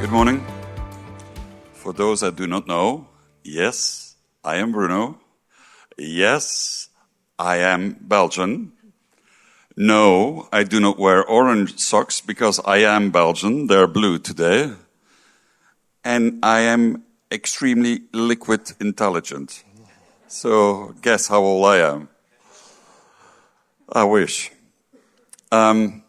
Good morning. For those that do not know, yes, I am Bruno. Yes, I am Belgian. No, I do not wear orange socks because I am Belgian. They're blue today. And I am extremely liquid intelligent. So guess how old I am? I wish. I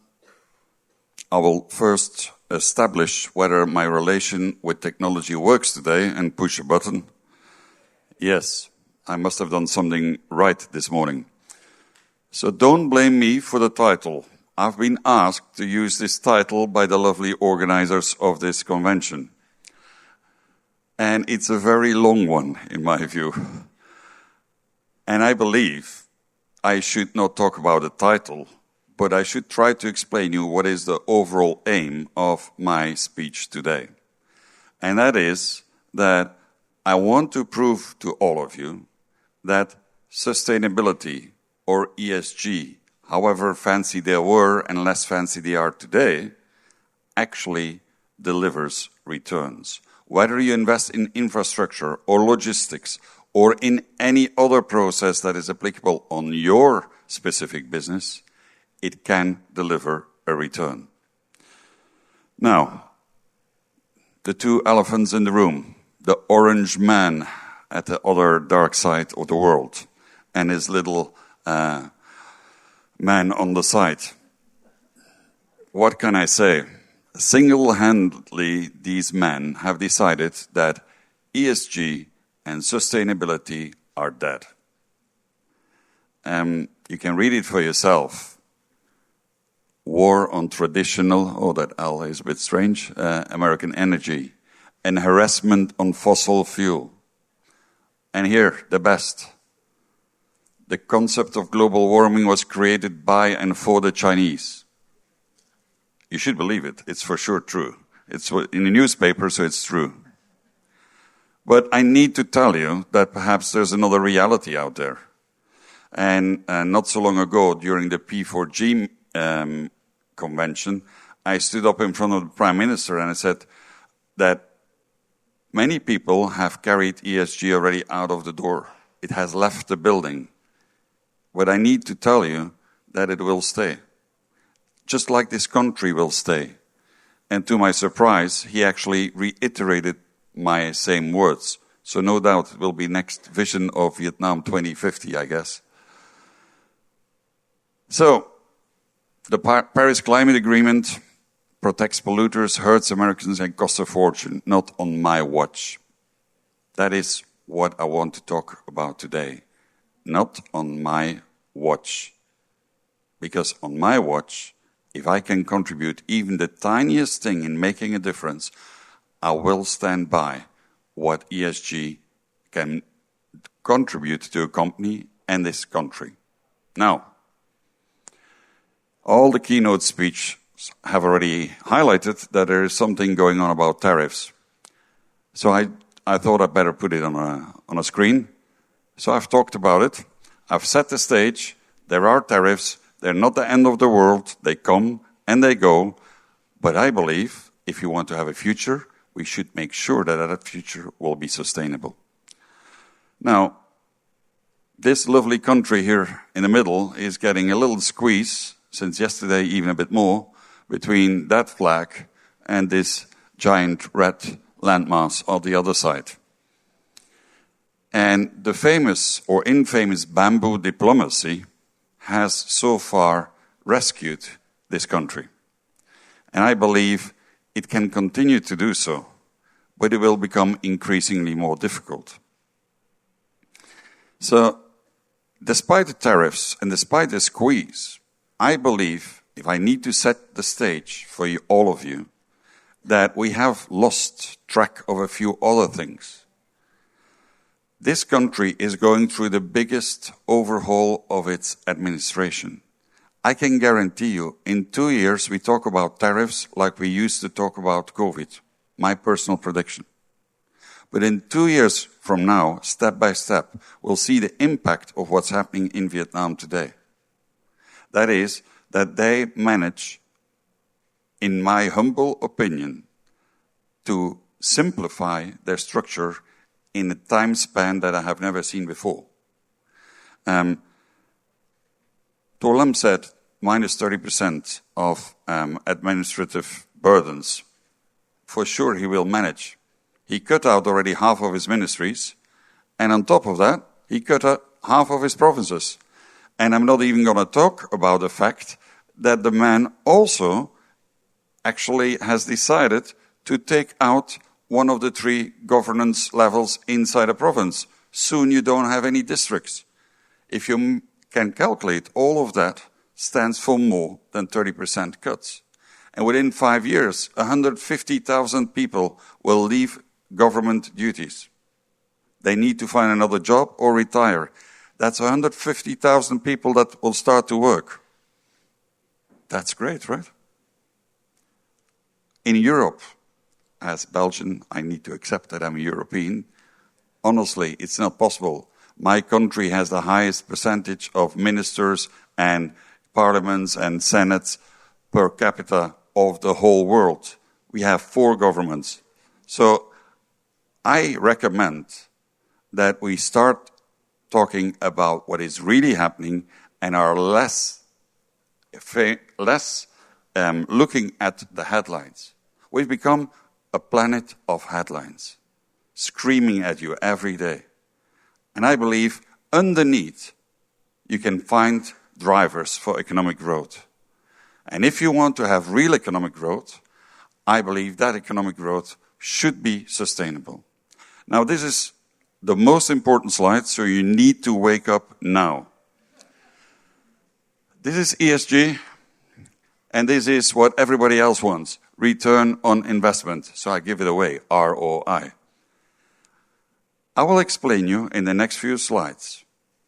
will first establish whether my relation with technology works today and push a button. Yes, I must have done something right this morning. So don't blame me for the title. I've been asked to use this title by the lovely organizers of this convention. And it's a very long one, in my view. And I believe I should not talk about the title, but I should try to explain you what is the overall aim of my speech today. And that is that I want to prove to all of you that sustainability, or ESG, however fancy they were and less fancy they are today, actually delivers returns. Whether you invest in infrastructure or logistics or in any other process that is applicable on your specific business, it can deliver a return. Now, the two elephants in the room, the orange man at the other dark side of the world, and his little man on the side. What can I say? Single-handedly, these men have decided that ESG and sustainability are dead. You can read it for yourself. War on traditional, oh, that L is a bit strange, American energy, and harassment on fossil fuel. And here, the best. The concept of global warming was created by and for the Chinese. You should believe it. It's for sure true. It's in the newspaper, so it's true. But I need to tell you that perhaps there's another reality out there. And not so long ago, during the P4G convention, I stood up in front of the Prime Minister and I said that many people have carried ESG already out of the door. It has left the building. But I need to tell you that it will stay. Just like this country will stay. And to my surprise, he actually reiterated my same words. So no doubt it will be next vision of Vietnam 2050, I guess. So, the Paris Climate Agreement protects polluters, hurts Americans, and costs a fortune. Not on my watch. That is what I want to talk about today. Not on my watch. Because on my watch, if I can contribute even the tiniest thing in making a difference, I will stand by what ESG can contribute to a company and this country. Now, all the keynote speeches have already highlighted that there is something going on about tariffs. So I thought I'd better put it on a screen. So I've talked about it. I've set the stage. There are tariffs. They're not the end of the world. They come and they go. But I believe if you want to have a future, we should make sure that that future will be sustainable. Now, this lovely country here in the middle is getting a little squeeze, since yesterday even a bit more, between that flag and this giant red landmass on the other side. And the famous or infamous bamboo diplomacy has so far rescued this country. And I believe it can continue to do so, but it will become increasingly more difficult. So, despite the tariffs and despite the squeeze, I believe, if I need to set the stage for you, all of you, that we have lost track of a few other things. This country is going through the biggest overhaul of its administration. I can guarantee you, in 2 years, we talk about tariffs like we used to talk about COVID. My personal prediction. But in 2 years from now, step by step, we'll see the impact of what's happening in Vietnam today. That is, that they manage, in my humble opinion, to simplify their structure in a time span that I have never seen before. Torlam said minus 30% of administrative burdens. For sure he will manage. He cut out already half of his ministries, and on top of that, he cut out half of his provinces. And I'm not even going to talk about the fact that the man also actually has decided to take out one of the 3 governance levels inside a province. Soon you don't have any districts. If you can calculate, all of that stands for more than 30% cuts. And within 5 years, 150,000 people will leave government duties. They need to find another job or retire. That's 150,000 people that will start to work. That's great, right? In Europe, as Belgian, I need to accept that I'm a European. Honestly, it's not possible. My country has the highest percentage of ministers and parliaments and senates per capita of the whole world. We have 4 governments. So I recommend that we start talking about what is really happening and are less looking at the headlines. We've become a planet of headlines, screaming at you every day. And I believe underneath you can find drivers for economic growth. And if you want to have real economic growth, I believe that economic growth should be sustainable. Now, this is the most important slide, so you need to wake up now. This is ESG, and this is what everybody else wants, return on investment. So I give it away, ROI. I will explain you in the next few slides,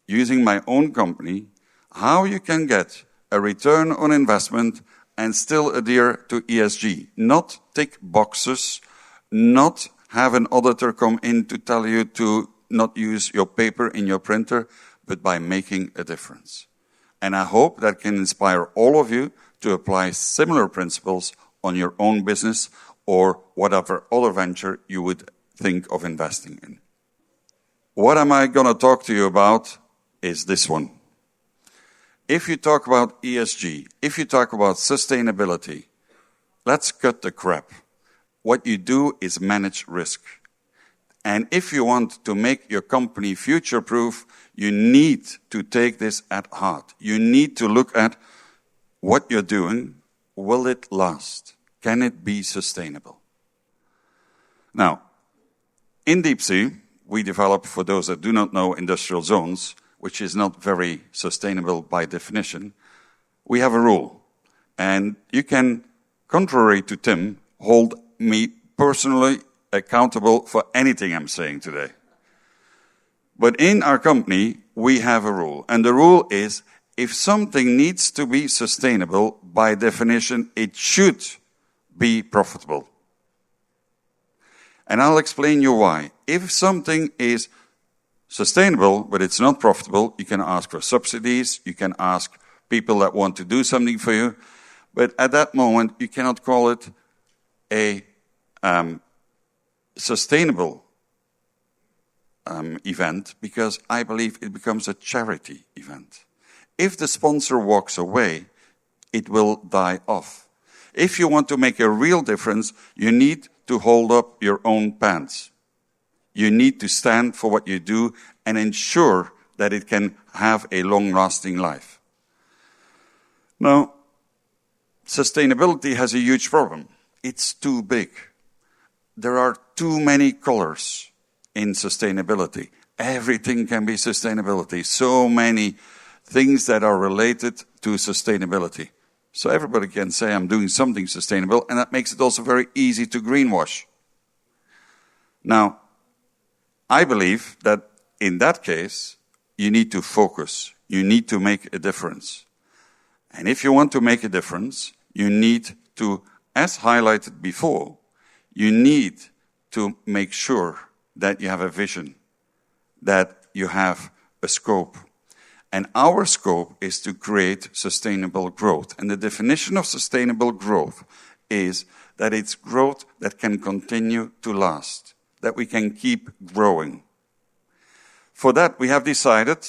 using my own company, how you can get a return on investment and still adhere to ESG. Not tick boxes, not have an auditor come in to tell you to not use your paper in your printer, but by making a difference. And I hope that can inspire all of you to apply similar principles on your own business or whatever other venture you would think of investing in. What am I going to talk to you about is this one. If you talk about ESG, if you talk about sustainability, let's cut the crap. What you do is manage risk. And if you want to make your company future-proof, you need to take this at heart. You need to look at what you're doing. Will it last? Can it be sustainable? Now, in deep sea, we develop, for those that do not know, industrial zones, which is not very sustainable by definition. We have a rule. And you can, contrary to Tim, hold me personally accountable for anything I'm saying today. But in our company, we have a rule. And the rule is, if something needs to be sustainable, by definition, it should be profitable. And I'll explain you why. If something is sustainable, but it's not profitable, you can ask for subsidies, you can ask people that want to do something for you, but at that moment, you cannot call it a sustainable event, because I believe it becomes a charity event. If the sponsor walks away, it will die off. If you want to make a real difference, you need to hold up your own pants. You need to stand for what you do and ensure that it can have a long-lasting life. Now, sustainability has a huge problem. It's too big. There are too many colors in sustainability. Everything can be sustainability. So many things that are related to sustainability. So everybody can say, I'm doing something sustainable, and that makes it also very easy to greenwash. Now, I believe that in that case, you need to focus. You need to make a difference. And if you want to make a difference, you need to, as highlighted before, you need to make sure that you have a vision, that you have a scope. And our scope is to create sustainable growth. And the definition of sustainable growth is that it's growth that can continue to last, that we can keep growing. For that, we have decided,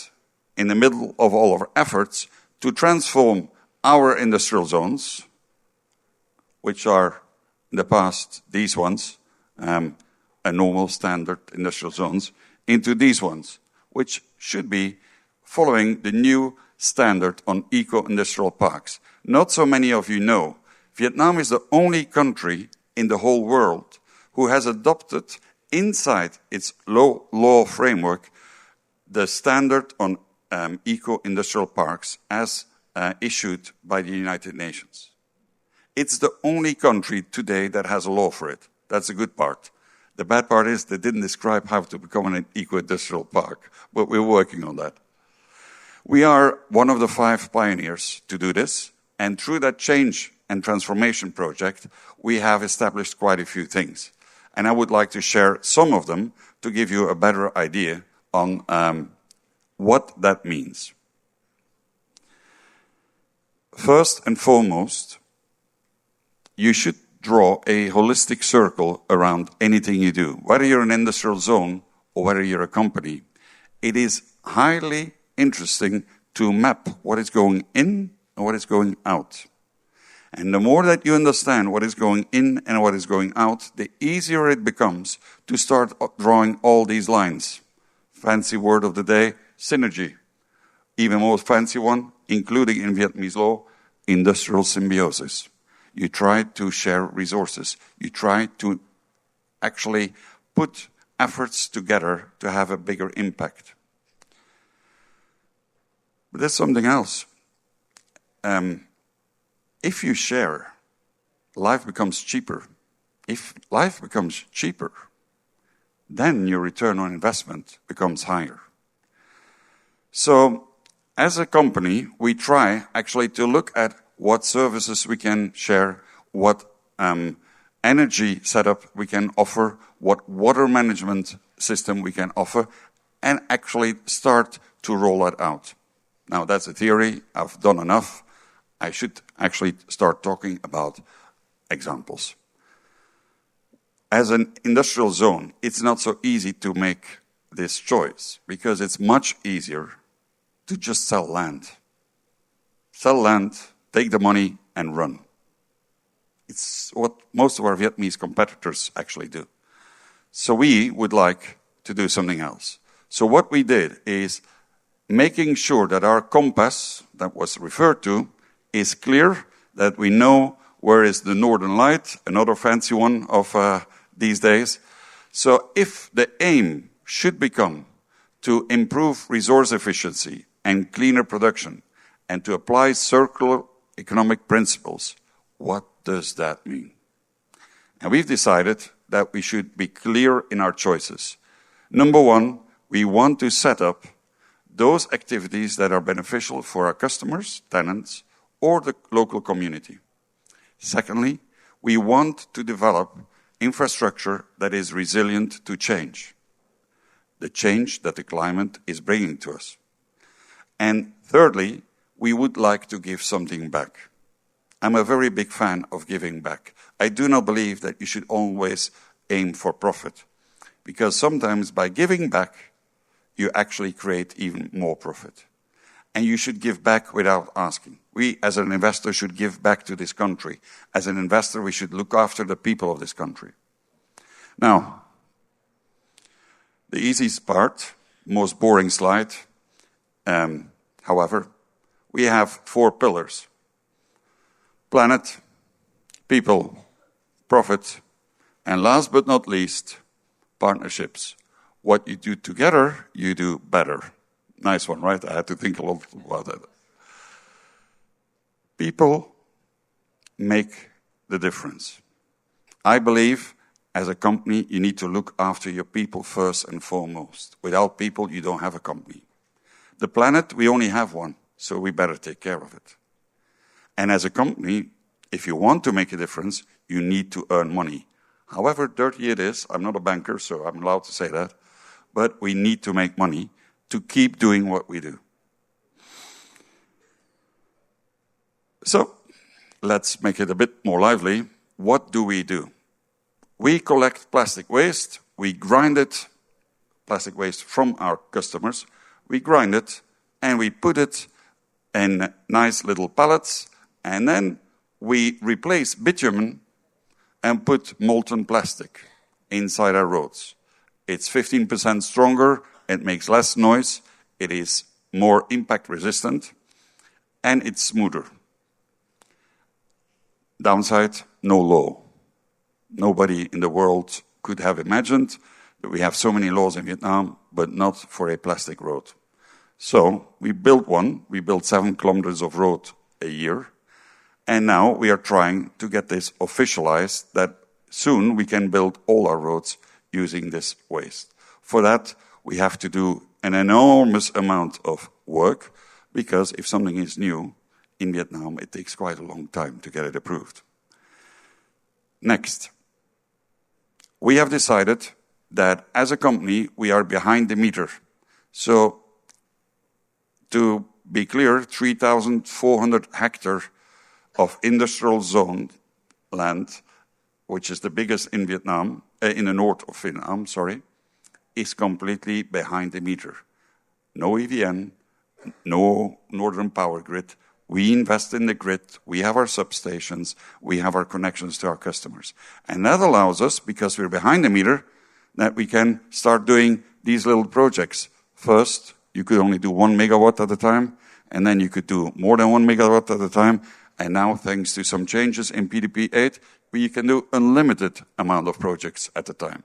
in the middle of all of our efforts, to transform our industrial zones, which are in the past these ones, a normal standard industrial zones, into these ones, which should be following the new standard on eco-industrial parks. Not so many of you know, Vietnam is the only country in the whole world who has adopted inside its law framework the standard on eco-industrial parks as issued by the United Nations. It's the only country today that has a law for it. That's a good part. The bad part is they didn't describe how to become an eco-industrial park, but we're working on that. We are one of the 5 pioneers to do this, and through that change and transformation project, we have established quite a few things. And I would like to share some of them to give you a better idea on what that means. First and foremost, you should draw a holistic circle around anything you do. Whether you're an industrial zone or whether you're a company, it is highly interesting to map what is going in and what is going out. And the more that you understand what is going in and what is going out, the easier it becomes to start drawing all these lines. Fancy word of the day, synergy. Even more fancy one, including in Vietnamese law, industrial symbiosis. You try to share resources. You try to actually put efforts together to have a bigger impact. But there's something else. If you share, life becomes cheaper. If life becomes cheaper, then your return on investment becomes higher. So, as a company, we try actually to look at what services we can share, what energy setup we can offer, what water management system we can offer, and actually start to roll that out. Now, that's a theory. I've done enough. I should actually start talking about examples. As an industrial zone, it's not so easy to make this choice because it's much easier to just sell land. Sell land, take the money, and run. It's what most of our Vietnamese competitors actually do. So we would like to do something else. So what we did is making sure that our compass that was referred to is clear, that we know where is the Northern Light, another fancy one of these days. So if the aim should become to improve resource efficiency and cleaner production and to apply circular economic principles, what does that mean? And we've decided that we should be clear in our choices. Number one, we want to set up those activities that are beneficial for our customers, tenants, or the local community. Secondly, we want to develop infrastructure that is resilient to change, the change that the climate is bringing to us. And thirdly, we would like to give something back. I'm a very big fan of giving back. I do not believe that you should always aim for profit, because sometimes by giving back, you actually create even more profit. And you should give back without asking. We, as an investor, should give back to this country. As an investor, we should look after the people of this country. Now, the easiest part, most boring slide, however, we have 4 pillars. Planet, people, profit, and last but not least, partnerships. What you do together, you do better. Nice one, right? I had to think a lot about that. People make the difference. I believe, as a company, you need to look after your people first and foremost. Without people, you don't have a company. The planet, we only have one, so we better take care of it. And as a company, if you want to make a difference, you need to earn money. However dirty it is, I'm not a banker, so I'm allowed to say that, but we need to make money to keep doing what we do. So, let's make it a bit more lively. what do? We collect plastic waste, we grind it, plastic waste from our customers, we grind it, and we put it in nice little pallets, and then we replace bitumen and put molten plastic inside our roads. It's 15% stronger, it makes less noise, it is more impact resistant, and it's smoother. Downside, no law. Nobody in the world could have imagined that we have so many laws in Vietnam, but not for a plastic road. So we built one. We built 7 kilometers of road a year. And now we are trying to get this officialized, that soon we can build all our roads using this waste. For that, we have to do an enormous amount of work, because if something is new in Vietnam, it takes quite a long time to get it approved. Next, we have decided that as a company, we are behind the meter. So, to be clear, 3,400 hectares of industrial zone land, which is the biggest in Vietnam, in the north of Vietnam, is completely behind the meter. No EVN, no Northern Power Grid. We invest in the grid, we have our substations, we have our connections to our customers. And that allows us, because we're behind the meter, that we can start doing these little projects. First, you could only do 1 megawatt at a time, and then you could do more than 1 megawatt at a time. And now, thanks to some changes in PDP 8, you can do unlimited amount of projects at a time,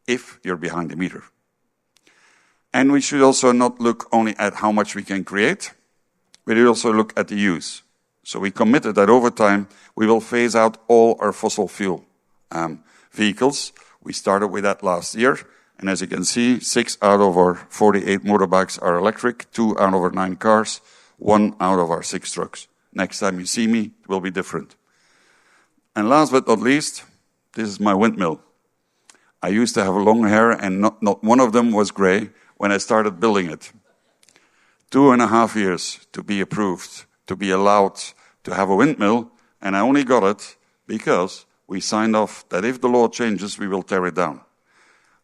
if you're behind the meter. And we should also not look only at how much we can create, but we also look at the use. So we committed that over time, we will phase out all our fossil fuel vehicles. We started with that last year. And as you can see, 6 out of our 48 motorbikes are electric, 2 out of our 9 cars, 1 out of our 6 trucks. Next time you see me, it will be different. And last but not least, this is my windmill. I used to have long hair, and not one of them was gray when I started building it. 2.5 years to be approved, to be allowed to have a windmill, and I only got it because we signed off that if the law changes, we will tear it down.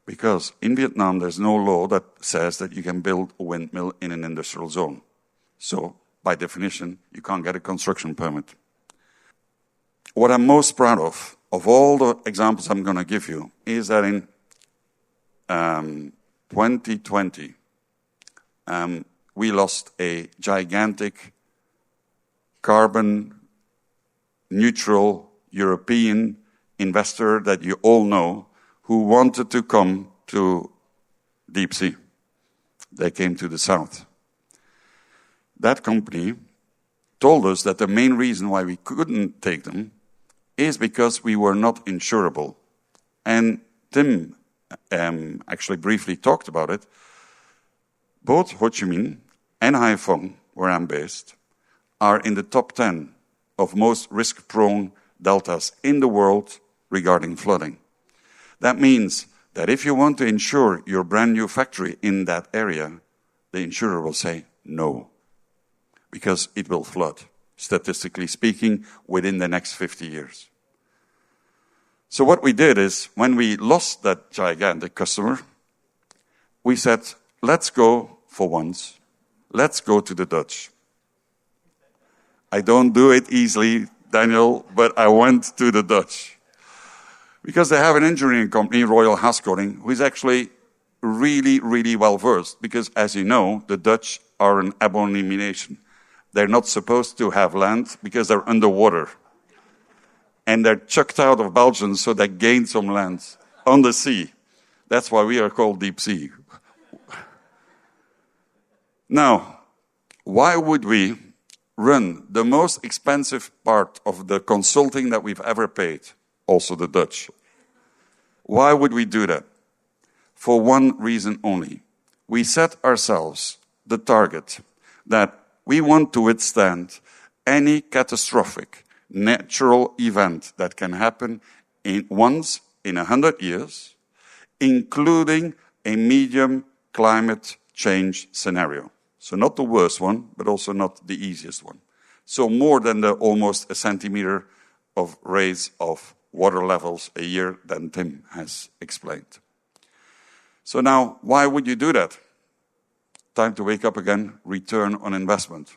Because in Vietnam, there's no law that says that you can build a windmill in an industrial zone. So, by definition, you can't get a construction permit. What I'm most proud of all the examples I'm going to give you, is that in 2020, we lost a gigantic carbon-neutral European investor that you all know, who wanted to come to deep sea. They came to the south. That company told us that the main reason why we couldn't take them is because we were not insurable. And Tim actually briefly talked about it. Both Ho Chi Minh and Hai Phong, where I'm based, are in the top 10 of most risk-prone deltas in the world regarding flooding. That means that if you want to insure your brand new factory in that area, the insurer will say no, because it will flood, statistically speaking, within the next 50 years. So what we did is, when we lost that gigantic customer, we said, let's go for once. Let's go to the Dutch. I don't do it easily, Daniel, but I went to the Dutch. Because they have an engineering company, Royal Haskoning, who is actually really, really well versed. Because, as you know, the Dutch are an abomination. They're not supposed to have land because they're underwater. And they're chucked out of Belgium, so they gain some land on the sea. That's why we are called deep sea. Now, why would we run the most expensive part of the consulting that we've ever paid, also the Dutch? Why would we do that? For one reason only. We set ourselves the target that we want to withstand any catastrophic natural event that can happen once in 100 years, including a medium climate change scenario. So not the worst one, but also not the easiest one. So more than the almost a centimeter of raise of water levels a year than Tim has explained. So now, why would you do that? Time to wake up again, return on investment.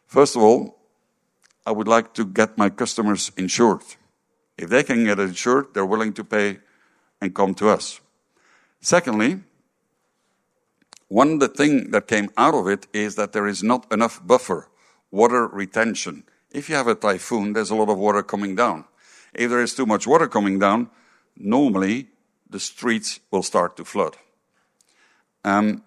First of all, I would like to get my customers insured. If they can get insured, they're willing to pay and come to us. Secondly, one of the things that came out of it is that there is not enough buffer, water retention. If you have a typhoon, there's a lot of water coming down. If there is too much water coming down, normally the streets will start to flood. The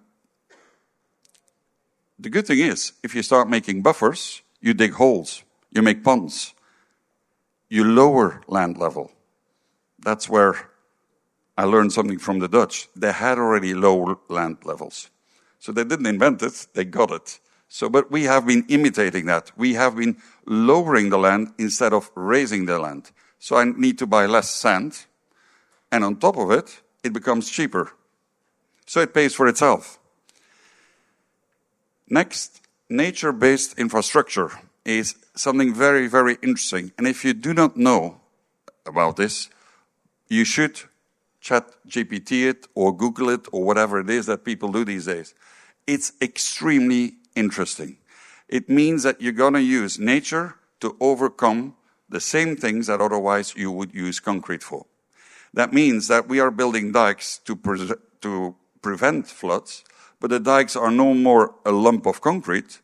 good thing is, if you start making buffers, you dig holes, you make ponds, you lower land level. That's where I learned something from the Dutch. They had already low land levels. So they didn't invent it, they got it. But we have been imitating that. We have been lowering the land instead of raising the land. So I need to buy less sand, and on top of it, it becomes cheaper. So it pays for itself. Next, nature-based infrastructure is something very, very interesting. And if you do not know about this, you should chat GPT it or Google it or whatever it is that people do these days. It's extremely interesting. It means that you're going to use nature to overcome the same things that otherwise you would use concrete for. That means that we are building dikes to prevent floods, but the dikes are no more a lump of concrete.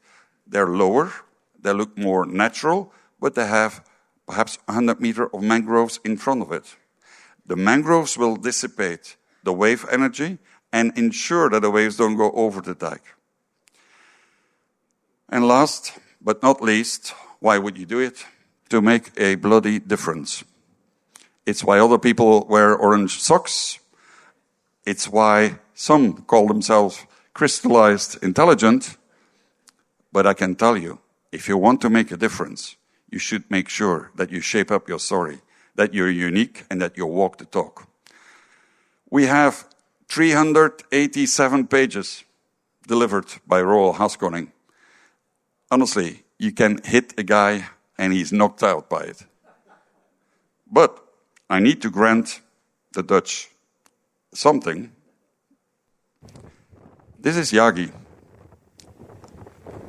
They're lower, they look more natural, but they have perhaps 100 meters of mangroves in front of it. The mangroves will dissipate the wave energy and ensure that the waves don't go over the dike. And last but not least, why would you do it? To make a bloody difference. It's why other people wear orange socks. It's why some call themselves crystallized intelligent. But I can tell you, if you want to make a difference, you should make sure that you shape up your story, that you're unique, and that you walk the talk. We have 387 pages delivered by Roald Haskoning. Honestly, you can hit a guy and he's knocked out by it. But I need to grant the Dutch something. This is Yagi.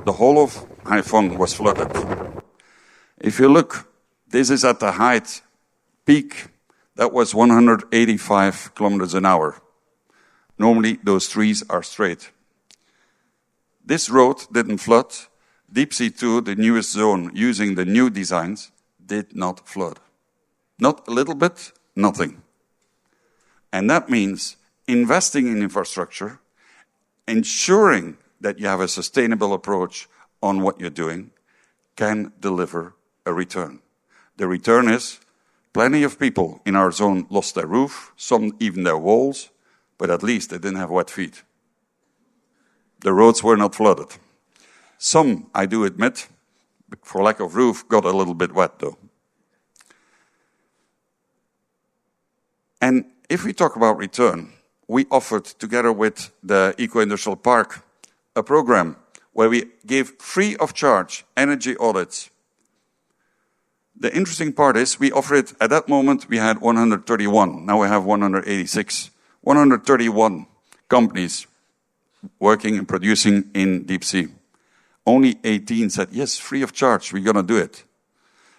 The whole of Haiphong was flooded. If you look, this is at the height, peak, that was 185 kilometers an hour. Normally, those trees are straight. This road didn't flood. Deep Sea 2, the newest zone using the new designs, did not flood. Not a little bit, nothing. And that means investing in infrastructure, ensuring that you have a sustainable approach on what you're doing, can deliver a return. The return is plenty of people in our zone lost their roof, some even their walls, but at least they didn't have wet feet. The roads were not flooded. Some, I do admit, for lack of roof, got a little bit wet though. And if we talk about return, we offered, together with the Eco-Industrial Park, a program where we gave free of charge energy audits. The interesting part is we offer it, at that moment we had 131, now we have 186. 131 companies working and producing in deep sea. Only 18 said, yes, free of charge, we're going to do it.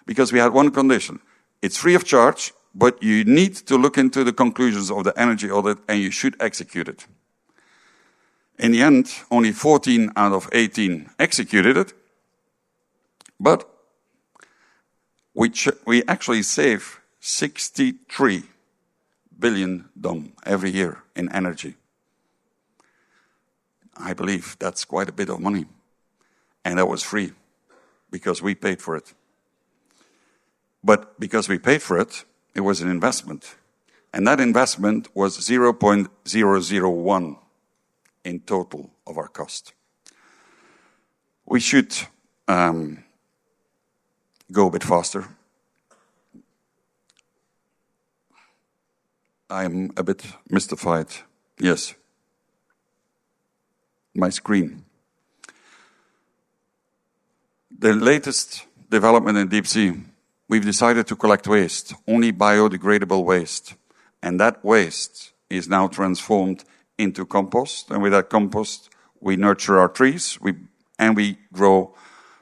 Because we had one condition. It's free of charge, but you need to look into the conclusions of the energy audit and you should execute it. In the end, only 14 out of 18 executed it, but we actually save 63 billion dong every year in energy. I believe that's quite a bit of money. And that was free, because we paid for it. But because we paid for it, it was an investment. And that investment was 0.001 in total of our cost. We should go a bit faster. I'm a bit mystified. Yes. My screen. The latest development in deep sea we've decided to collect waste, only biodegradable waste. And that waste is now transformed into compost. And with that compost, we nurture our trees, and we grow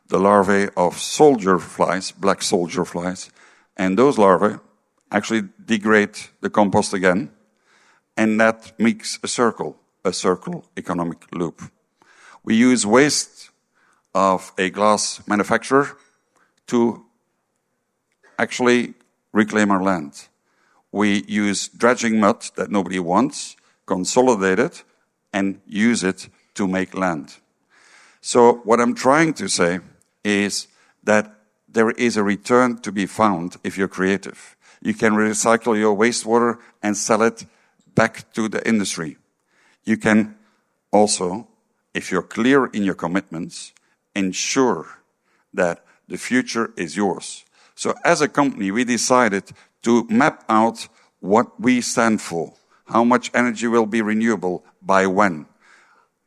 the larvae of soldier flies, black soldier flies. And those larvae actually degrade the compost again. And that makes a circle economic loop. We use waste of a glass manufacturer to actually reclaim our land. We use dredging mud that nobody wants, consolidate it, and use it to make land. So what I'm trying to say is that there is a return to be found if you're creative. You can recycle your wastewater and sell it back to the industry. You can also, if you're clear in your commitments, ensure that the future is yours. So as a company, we decided to map out what we stand for, how much energy will be renewable by when,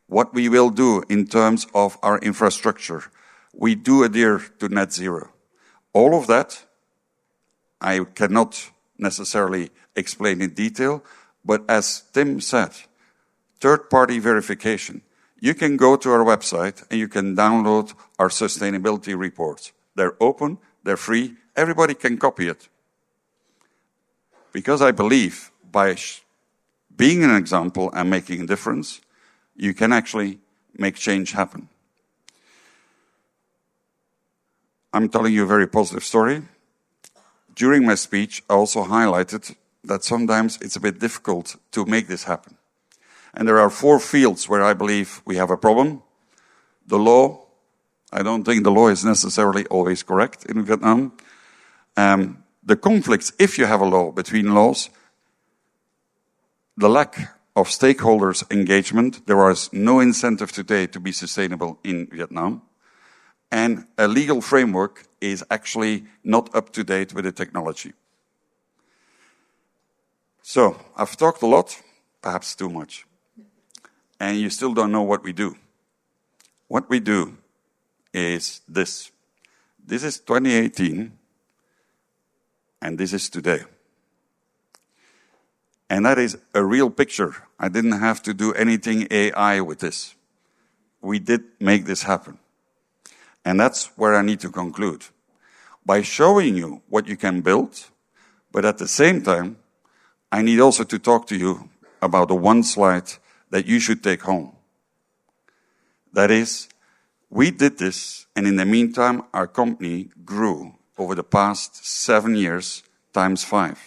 what we will do in terms of our infrastructure. We do adhere to net zero. All of that, I cannot necessarily explain in detail, but as Tim said, third-party verification. You can go to our website and you can download our sustainability reports. They're open, they're free, everybody can copy it. Because I believe by being an example and making a difference, you can actually make change happen. I'm telling you a very positive story. During my speech, I also highlighted that sometimes it's a bit difficult to make this happen. And there are 4 fields where I believe we have a problem. The law, I don't think the law is necessarily always correct in Vietnam. The conflicts, if you have a law between laws, the lack of stakeholders' engagement, there is no incentive today to be sustainable in Vietnam. And a legal framework is actually not up to date with the technology. So, I've talked a lot, perhaps too much. And you still don't know what we do. What we do is this. This is 2018, and this is today. And that is a real picture. I didn't have to do anything AI with this. We did make this happen. And that's where I need to conclude. By showing you what you can build, but at the same time, I need also to talk to you about the one slide that you should take home. That is, we did this, and in the meantime, our company grew over the past 7 years times 5.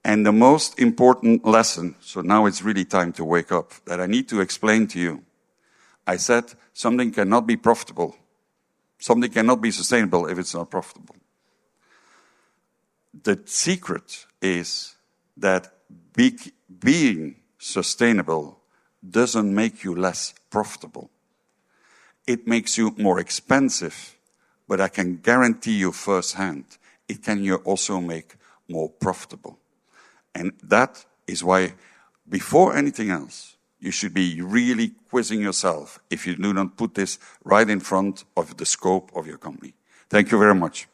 And the most important lesson, so now it's really time to wake up, that I need to explain to you. I said something cannot be profitable. Something cannot be sustainable if it's not profitable. The secret is that being sustainable doesn't make you less profitable. It makes you more expensive, but I can guarantee you firsthand, it can you also make more profitable. And that is why, before anything else, you should be really quizzing yourself if you do not put this right in front of the scope of your company. Thank you very much.